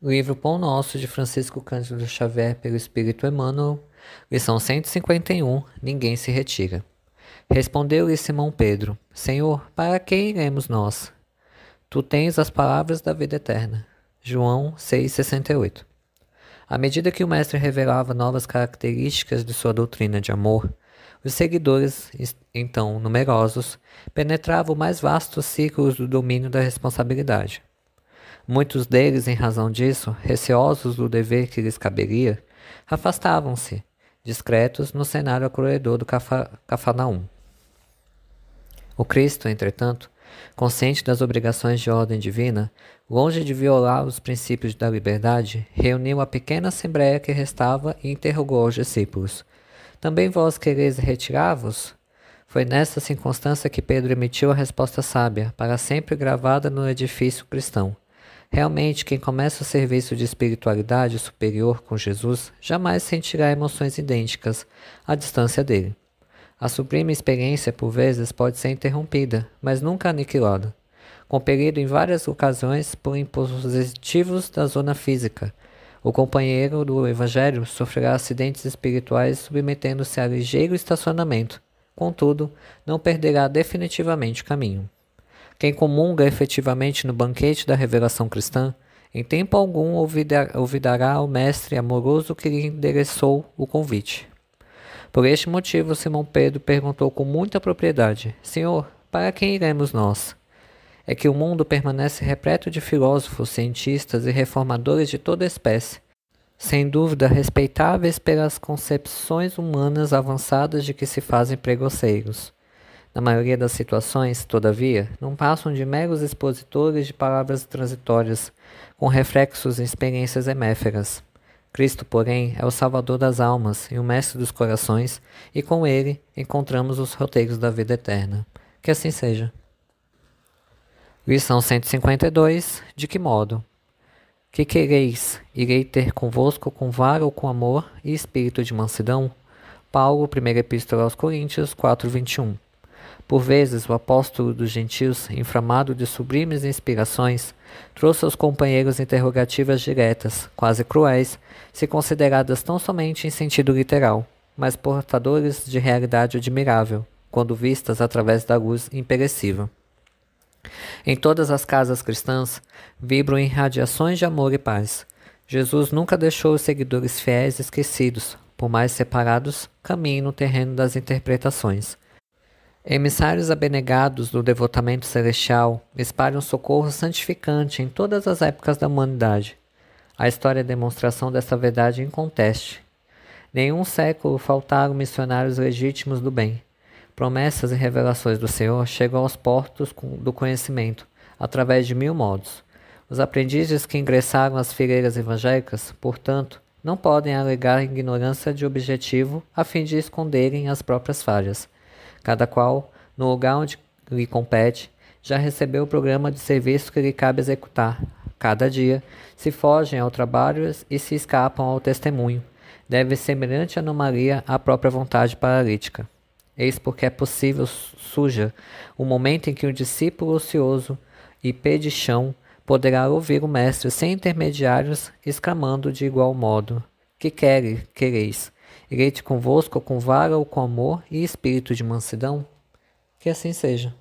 Livro Pão Nosso de Francisco Cândido Xavier pelo Espírito Emmanuel, lição 151, ninguém se retira. Respondeu-lhe Simão Pedro, Senhor, para que iremos nós? Tu tens as palavras da vida eterna. João 6,68. À medida que o mestre revelava novas características de sua doutrina de amor, os seguidores, então numerosos, penetravam mais vastos círculos do domínio da responsabilidade. Muitos deles, em razão disso, receosos do dever que lhes caberia, afastavam-se, discretos, no cenário acolhedor do Cafarnaum. O Cristo, entretanto, consciente das obrigações de ordem divina, longe de violar os princípios da liberdade, reuniu a pequena assembleia que restava e interrogou os discípulos. Também vós quereis retirar-vos? Foi nessa circunstância que Pedro emitiu a resposta sábia, para sempre gravada no edifício cristão. Realmente, quem começa o serviço de espiritualidade superior com Jesus jamais sentirá emoções idênticas à distância dele. A sublime experiência, por vezes, pode ser interrompida, mas nunca aniquilada. Compelido em várias ocasiões por impositivos da zona física, o companheiro do Evangelho sofrerá acidentes espirituais submetendo-se a ligeiro estacionamento, contudo, não perderá definitivamente o caminho. Quem comunga efetivamente no banquete da revelação cristã, em tempo algum olvidará ao mestre amoroso que lhe endereçou o convite. Por este motivo, Simão Pedro perguntou com muita propriedade, Senhor, para quem iremos nós? É que o mundo permanece repleto de filósofos, cientistas e reformadores de toda espécie, sem dúvida respeitáveis pelas concepções humanas avançadas de que se fazem pregonceiros. Na maioria das situações, todavia, não passam de meros expositores de palavras transitórias, com reflexos em experiências eméferas. Cristo, porém, é o Salvador das almas e o Mestre dos corações, e com ele encontramos os roteiros da vida eterna. Que assim seja. Lição 152. De que modo? Que quereis? Irei ter convosco com vara ou com amor e espírito de mansidão? Paulo, 1ª Epístola aos Coríntios, 4:21. Por vezes, o apóstolo dos gentios, inflamado de sublimes inspirações, trouxe aos companheiros interrogativas diretas, quase cruéis, se consideradas tão somente em sentido literal, mas portadores de realidade admirável, quando vistas através da luz imperecível. Em todas as casas cristãs, vibram irradiações de amor e paz. Jesus nunca deixou os seguidores fiéis esquecidos, por mais separados, caminhem no terreno das interpretações. Emissários abnegados do devotamento celestial espalham socorro santificante em todas as épocas da humanidade. A história é demonstração dessa verdade inconteste. Nenhum século faltaram missionários legítimos do bem. Promessas e revelações do Senhor chegam aos portos do conhecimento, através de 1000 modos. Os aprendizes que ingressaram às fileiras evangélicas, portanto, não podem alegar ignorância de objetivo a fim de esconderem as próprias falhas. Cada qual, no lugar onde lhe compete, já recebeu o programa de serviço que lhe cabe executar. Cada dia, se fogem ao trabalho e se escapam ao testemunho, deve semelhante anomalia à própria vontade paralítica. Eis porque é possível surja o momento em que o discípulo ocioso e pedichão poderá ouvir o mestre sem intermediários, exclamando de igual modo, que quereis? Irei-te convosco com vara ou com amor e espírito de mansidão? Que assim seja.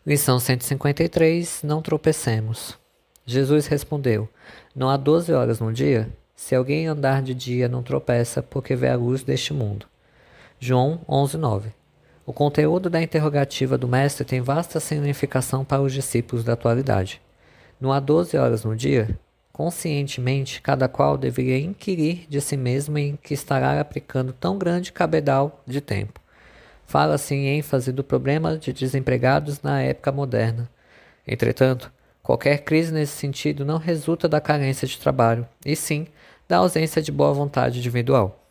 Lição 153. Não tropecemos. Jesus respondeu, não há 12 horas no dia? Se alguém andar de dia não tropeça, porque vê a luz deste mundo. João 11:9. O conteúdo da interrogativa do mestre tem vasta significação para os discípulos da atualidade. Não há 12 horas no dia? Conscientemente, cada qual deveria inquirir de si mesmo em que estará aplicando tão grande cabedal de tempo. Fala-se em ênfase do problema de desempregados na época moderna. Entretanto, qualquer crise nesse sentido não resulta da carência de trabalho, e sim da ausência de boa vontade individual.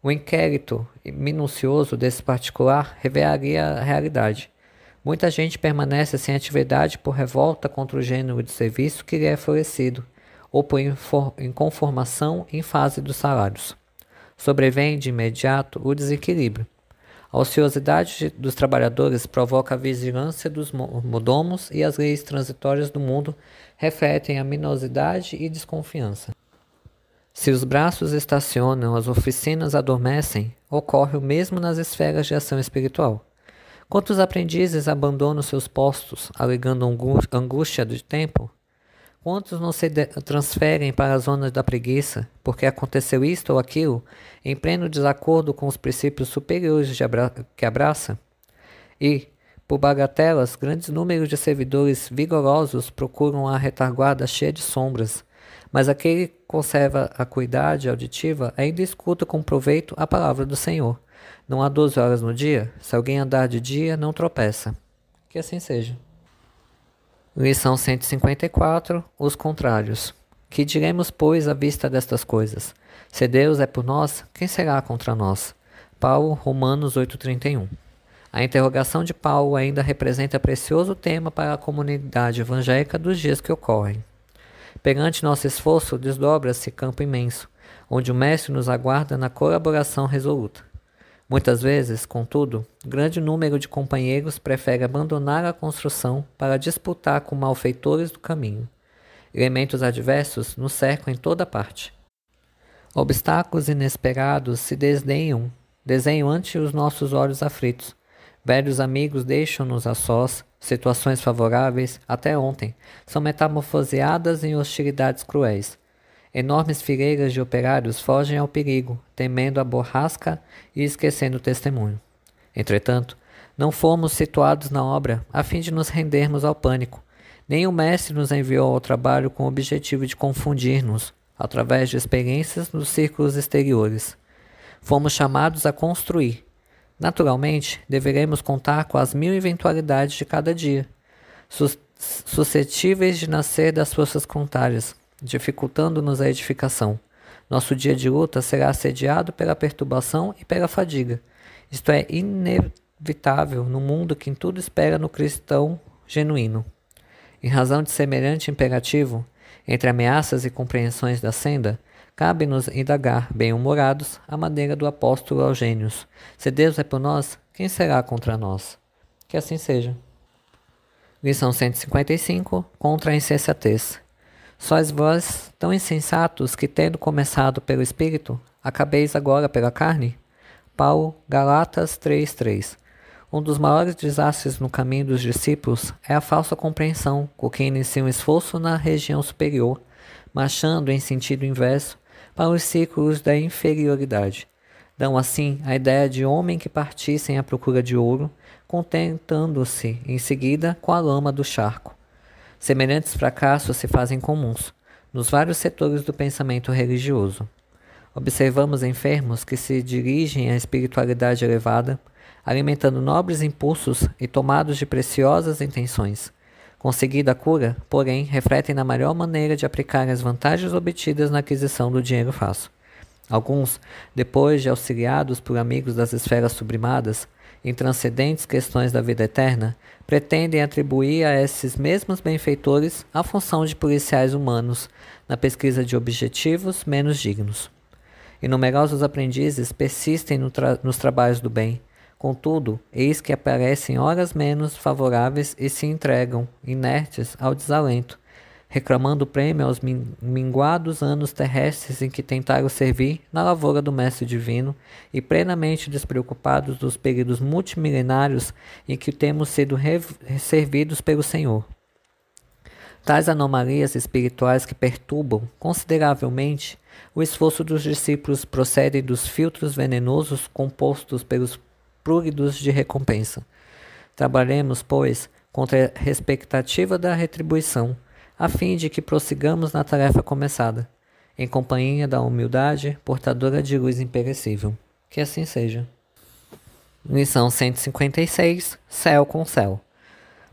O inquérito minucioso desse particular revelaria a realidade. Muita gente permanece sem atividade por revolta contra o gênero de serviço que lhe é oferecido, ou por inconformação em fase dos salários. Sobrevém de imediato o desequilíbrio. A ociosidade dos trabalhadores provoca a vigilância dos mordomos e as leis transitórias do mundo refletem a minosidade e desconfiança. Se os braços estacionam, as oficinas adormecem, ocorre o mesmo nas esferas de ação espiritual. Quantos aprendizes abandonam seus postos, alegando angústia de tempo? Quantos não se transferem para as zonas da preguiça, porque aconteceu isto ou aquilo, em pleno desacordo com os princípios superiores que abraça? E, por bagatelas, grandes números de servidores vigorosos procuram a retaguarda cheia de sombras, mas aquele que conserva a acuidade auditiva ainda escuta com proveito a palavra do Senhor. Não há 12 horas no dia? Se alguém andar de dia, não tropeça. Que assim seja. Lição 154. Os contrários. Que diremos, pois, à vista destas coisas? Se Deus é por nós, quem será contra nós? Paulo, Romanos 8,31. A interrogação de Paulo ainda representa precioso tema para a comunidade evangélica dos dias que ocorrem. Perante nosso esforço, desdobra-se campo imenso, onde o Mestre nos aguarda na colaboração resoluta. Muitas vezes, contudo, grande número de companheiros prefere abandonar a construção para disputar com malfeitores do caminho. Elementos adversos nos cercam em toda parte. Obstáculos inesperados se desenham ante os nossos olhos aflitos. Velhos amigos deixam-nos a sós, situações favoráveis, até ontem, são metamorfoseadas em hostilidades cruéis. Enormes fileiras de operários fogem ao perigo, temendo a borrasca e esquecendo o testemunho. Entretanto, não fomos situados na obra a fim de nos rendermos ao pânico. Nem o Mestre nos enviou ao trabalho com o objetivo de confundir-nos, através de experiências nos círculos exteriores. Fomos chamados a construir. Naturalmente, deveremos contar com as 1000 eventualidades de cada dia, suscetíveis de nascer das forças contrárias, dificultando-nos a edificação. Nosso dia de luta será assediado pela perturbação e pela fadiga. Isto é inevitável no mundo que em tudo espera no cristão genuíno. Em razão de semelhante imperativo, entre ameaças e compreensões da senda, cabe-nos indagar, bem-humorados, a maneira do apóstolo Eugênios. Se Deus é por nós, quem será contra nós? Que assim seja. Lição 155. Contra a insensatez. Sois vós tão insensatos que, tendo começado pelo Espírito, acabeis agora pela carne? Paulo, Galatas 3:3. Um dos maiores desastres no caminho dos discípulos é a falsa compreensão, com que iniciam esforço na região superior, marchando em sentido inverso para os círculos da inferioridade. Dão assim a ideia de homem que partissem à procura de ouro, contentando-se em seguida com a lama do charco. Semelhantes fracassos se fazem comuns nos vários setores do pensamento religioso. Observamos enfermos que se dirigem à espiritualidade elevada, alimentando nobres impulsos e tomados de preciosas intenções. Conseguida a cura, porém, refletem na melhor maneira de aplicar as vantagens obtidas na aquisição do dinheiro fácil. Alguns, depois de auxiliados por amigos das esferas sublimadas, em transcendentes questões da vida eterna, pretendem atribuir a esses mesmos benfeitores a função de policiais humanos na pesquisa de objetivos menos dignos. E numerosos aprendizes persistem nos trabalhos do bem. Contudo, eis que aparecem horas menos favoráveis e se entregam, inertes, ao desalento, reclamando prêmio aos minguados anos terrestres em que tentaram servir na lavoura do Mestre Divino e plenamente despreocupados dos períodos multimilenários em que temos sido servidos pelo Senhor. Tais anomalias espirituais que perturbam consideravelmente o esforço dos discípulos procedem dos filtros venenosos compostos pelos plúridos de recompensa. Trabalhemos, pois, contra a expectativa da retribuição, a fim de que prossigamos na tarefa começada, em companhia da humildade, portadora de luz imperecível. Que assim seja. Lição 156. Céu com céu.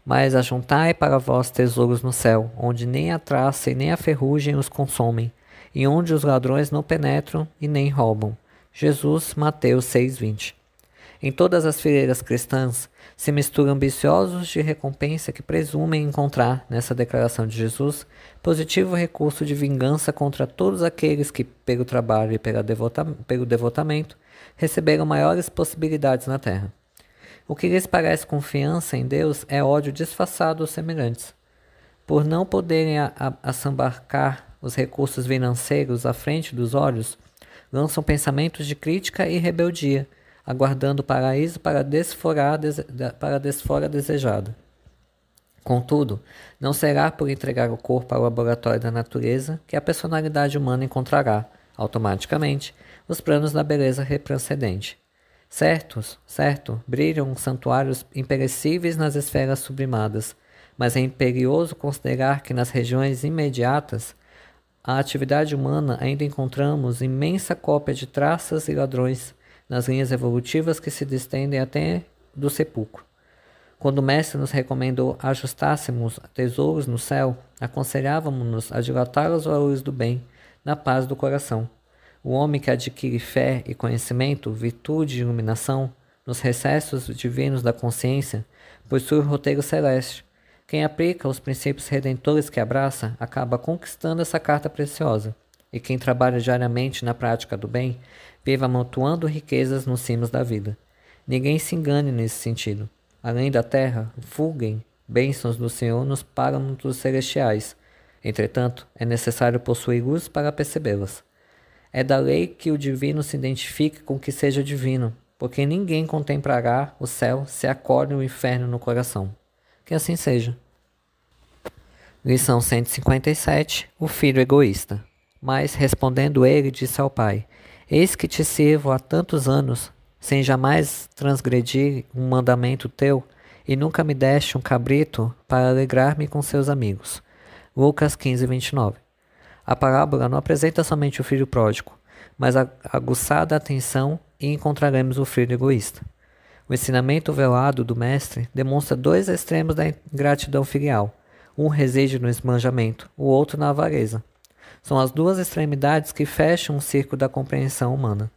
Mas ajuntai para vós tesouros no céu, onde nem a traça e nem a ferrugem os consomem, e onde os ladrões não penetram e nem roubam. Jesus, Mateus 6:20. Em todas as fileiras cristãs se misturam ambiciosos de recompensa que presumem encontrar, nessa declaração de Jesus, positivo recurso de vingança contra todos aqueles que, pelo trabalho e pelo devotamento, receberam maiores possibilidades na terra. O que lhes parece confiança em Deus é ódio disfarçado aos semelhantes. Por não poderem assambarcar os recursos financeiros à frente dos olhos, lançam pensamentos de crítica e rebeldia, aguardando o paraíso para a desfora desejada. Contudo, não será por entregar o corpo ao laboratório da natureza que a personalidade humana encontrará, automaticamente, os planos da beleza retrocedente. Certo, brilham santuários imperecíveis nas esferas sublimadas, mas é imperioso considerar que nas regiões imediatas à atividade humana ainda encontramos imensa cópia de traças e ladrões nas linhas evolutivas que se estendem até do sepulcro. Quando o mestre nos recomendou ajustássemos tesouros no céu, aconselhávamos-nos a dilatar os valores do bem na paz do coração. O homem que adquire fé e conhecimento, virtude e iluminação, nos recessos divinos da consciência, possui o roteiro celeste. Quem aplica os princípios redentores que abraça, acaba conquistando essa carta preciosa. E quem trabalha diariamente na prática do bem, vive amontoando riquezas nos cimos da vida. Ninguém se engane nesse sentido. Além da terra, fulguem bênçãos do Senhor nos páramos celestiais. Entretanto, é necessário possuir luz para percebê-las. É da lei que o divino se identifique com o que seja divino, porque ninguém contemplará o céu se acolhe o inferno no coração. Que assim seja. Lição 157. O filho egoísta. Mas, respondendo ele, disse ao pai: Eis que te sirvo há tantos anos, sem jamais transgredir um mandamento teu, e nunca me deste um cabrito para alegrar-me com seus amigos. Lucas 15, 29. A parábola não apresenta somente o filho pródigo, mas aguçada a atenção e encontraremos o filho egoísta. O ensinamento velado do mestre demonstra dois extremos da ingratidão filial. Um reside no esbanjamento, o outro na avareza. São as duas extremidades que fecham o círculo da compreensão humana.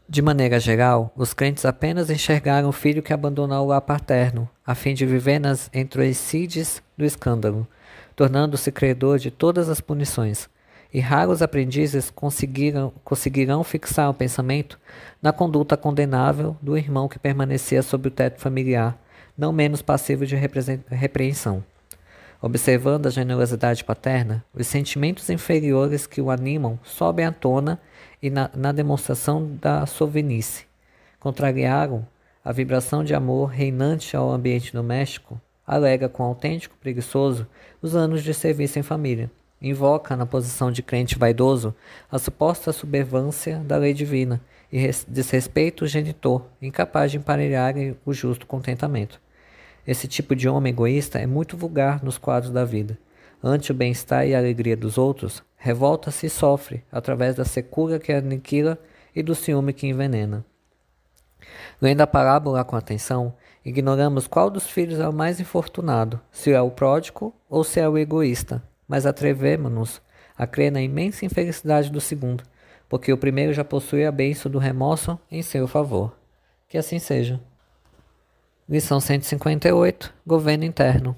De maneira geral, os crentes apenas enxergaram o filho que abandonou o lar paterno, a fim de viver nas entroicides do escândalo, tornando-se credor de todas as punições, e raros aprendizes conseguirão fixar o pensamento na conduta condenável do irmão que permanecia sob o teto familiar, não menos passivo de repreensão. Observando a generosidade paterna, os sentimentos inferiores que o animam sobem à tona e na demonstração da sovinice. Contrariaram a vibração de amor reinante ao ambiente doméstico, alega com autêntico preguiçoso os anos de serviço em família. Invoca na posição de crente vaidoso a suposta sobervância da lei divina e desrespeita o genitor, incapaz de emparelhar o justo contentamento. Esse tipo de homem egoísta é muito vulgar nos quadros da vida. Ante o bem-estar e a alegria dos outros, revolta-se e sofre, através da secura que aniquila e do ciúme que envenena. Lendo a parábola com atenção, ignoramos qual dos filhos é o mais infortunado, se é o pródigo ou se é o egoísta, mas atrevemo-nos a crer na imensa infelicidade do segundo, porque o primeiro já possui a bênção do remorso em seu favor. Que assim seja. Lição 158. Governo interno.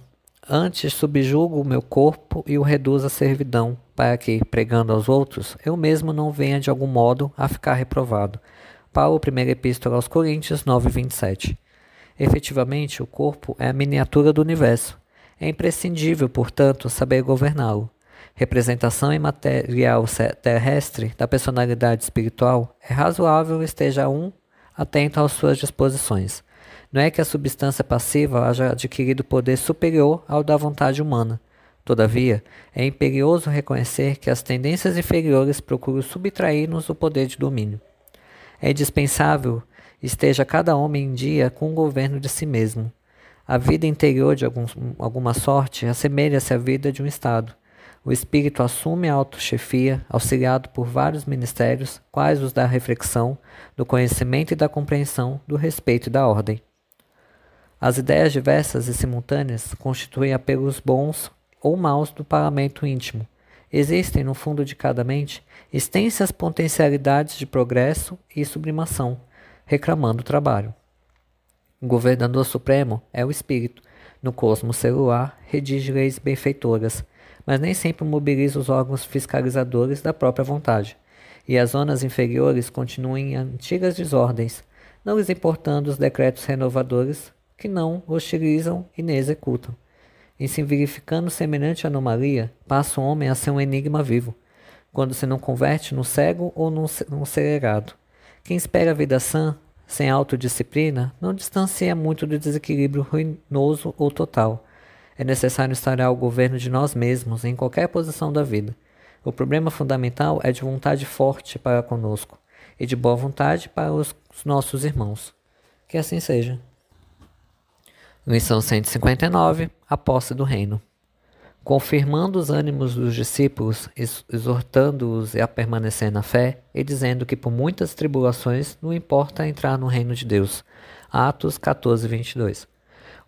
Antes subjugo o meu corpo e o reduzo à servidão, para que, pregando aos outros, eu mesmo não venha de algum modo a ficar reprovado. Paulo, 1ª Epístola aos Coríntios 9:27. Efetivamente, o corpo é a miniatura do universo. É imprescindível, portanto, saber governá-lo. Representação imaterial terrestre da personalidade espiritual, é razoável esteja atento às suas disposições. Não é que a substância passiva haja adquirido poder superior ao da vontade humana. Todavia, é imperioso reconhecer que as tendências inferiores procuram subtrair-nos o poder de domínio. É indispensável esteja cada homem em dia com o governo de si mesmo. A vida interior, de alguma sorte, assemelha-se à vida de um Estado. O espírito assume a autochefia, auxiliado por vários ministérios, quais os da reflexão, do conhecimento e da compreensão, do respeito e da ordem. As ideias diversas e simultâneas constituem apelos bons ou maus do parlamento íntimo. Existem, no fundo de cada mente, extensas potencialidades de progresso e sublimação, reclamando trabalho. O governador supremo é o espírito. No cosmos celular, redige leis benfeitoras, mas nem sempre mobiliza os órgãos fiscalizadores da própria vontade. e as zonas inferiores continuem em antigas desordens, não lhes importando os decretos renovadores que não hostilizam e nem executam. Em se verificando semelhante anomalia, passa o homem a ser um enigma vivo, quando se não converte no cego ou num celerado. Quem espera a vida sã, sem autodisciplina, não distancia muito do desequilíbrio ruinoso ou total. É necessário instaurar o governo de nós mesmos em qualquer posição da vida. O problema fundamental é de vontade forte para conosco e de boa vontade para os nossos irmãos. Que assim seja. Lição 159. A posse do reino. Confirmando os ânimos dos discípulos, exortando-os a permanecer na fé e dizendo que por muitas tribulações não importa entrar no reino de Deus. Atos 14, 22.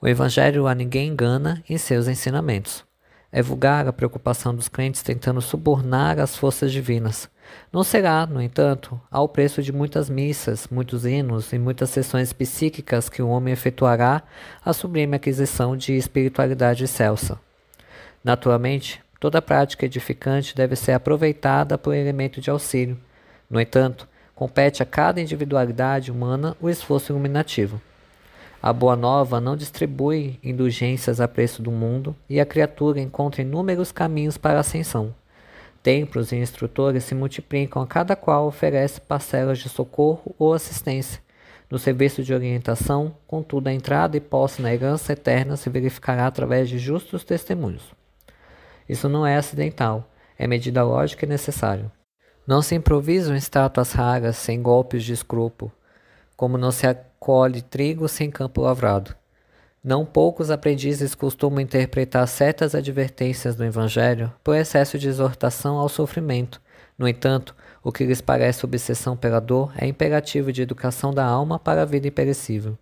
O Evangelho a ninguém engana em seus ensinamentos. É vulgar a preocupação dos crentes tentando subornar as forças divinas. Não será, no entanto, ao preço de muitas missas, muitos hinos e muitas sessões psíquicas que o homem efetuará a sublime aquisição de espiritualidade excelsa. Naturalmente, toda prática edificante deve ser aproveitada por elemento de auxílio. No entanto, compete a cada individualidade humana o esforço iluminativo. A Boa Nova não distribui indulgências a preço do mundo e a criatura encontra inúmeros caminhos para a ascensão. Templos e instrutores se multiplicam, a cada qual oferece parcelas de socorro ou assistência. No serviço de orientação, contudo, a entrada e posse na herança eterna se verificará através de justos testemunhos. Isso não é acidental, é medida lógica e necessária. Não se improvisam estátuas raras sem golpes de escrúpulo, como não se acolhe trigo sem campo lavrado. Não poucos aprendizes costumam interpretar certas advertências do Evangelho por excesso de exortação ao sofrimento. No entanto, o que lhes parece obsessão pela dor é imperativo de educação da alma para a vida imperecível.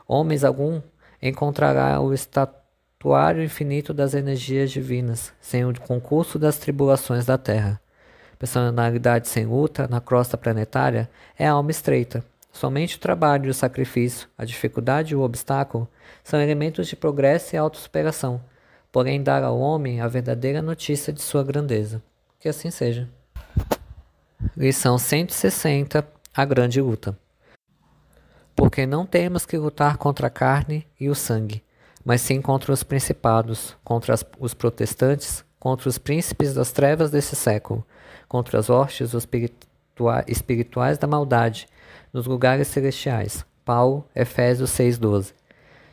Homens algum encontrará o estatuário infinito das energias divinas, sem o concurso das tribulações da terra. Personalidade sem luta na crosta planetária é a alma estreita. Somente o trabalho e o sacrifício, a dificuldade e o obstáculo são elementos de progresso e autossuperação, porém dar ao homem a verdadeira notícia de sua grandeza. Que assim seja. Lição 160. A grande luta. Porque não temos que lutar contra a carne e o sangue, mas sim contra os principados, contra os protestantes, contra os príncipes das trevas desse século, contra as hostes espirituais da maldade, nos lugares celestiais. Paulo, Efésios 6,12.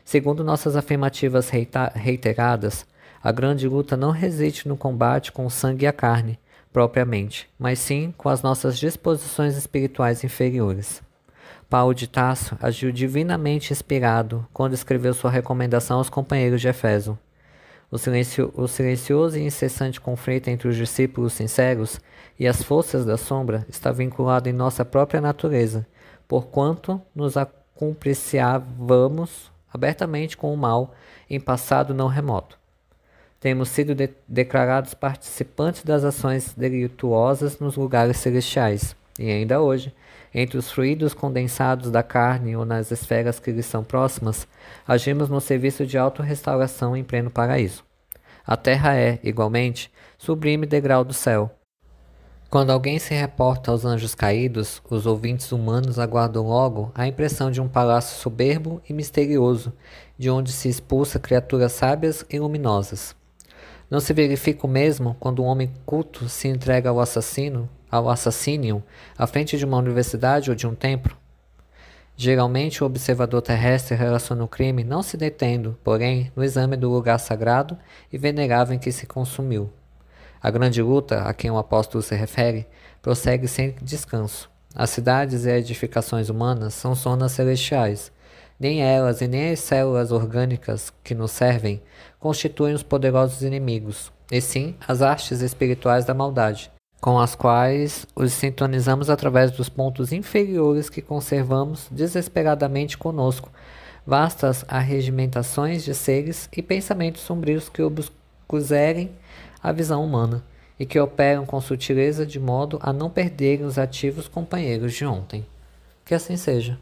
Segundo nossas afirmativas reiteradas, a grande luta não reside no combate com o sangue e a carne, propriamente, mas sim com as nossas disposições espirituais inferiores. Paulo de Tarso agiu divinamente inspirado quando escreveu sua recomendação aos companheiros de Éfeso. O silencioso e incessante conflito entre os discípulos sinceros e as forças da sombra está vinculado em nossa própria natureza, porquanto nos acumpliciávamos abertamente com o mal em passado não remoto. Temos sido declarados participantes das ações delituosas nos lugares celestiais, e ainda hoje, entre os fluidos condensados da carne ou nas esferas que lhes são próximas, agimos no serviço de autorrestauração em pleno paraíso. A terra é, igualmente, sublime degrau do céu. Quando alguém se reporta aos anjos caídos, os ouvintes humanos aguardam logo a impressão de um palácio soberbo e misterioso, de onde se expulsa criaturas sábias e luminosas. Não se verifica o mesmo quando um homem culto se entrega ao assassínio, à frente de uma universidade ou de um templo? Geralmente o observador terrestre relaciona o crime não se detendo, porém, no exame do lugar sagrado e venerável em que se consumiu. A grande luta, a quem o apóstolo se refere, prossegue sem descanso. As cidades e edificações humanas são zonas celestiais. Nem elas e nem as células orgânicas que nos servem constituem os poderosos inimigos, e sim as hastes espirituais da maldade, com as quais os sintonizamos através dos pontos inferiores que conservamos desesperadamente conosco, vastas arregimentações de seres e pensamentos sombrios que obscurem a visão humana e que operam com sutileza de modo a não perderem os ativos companheiros de ontem. Que assim seja.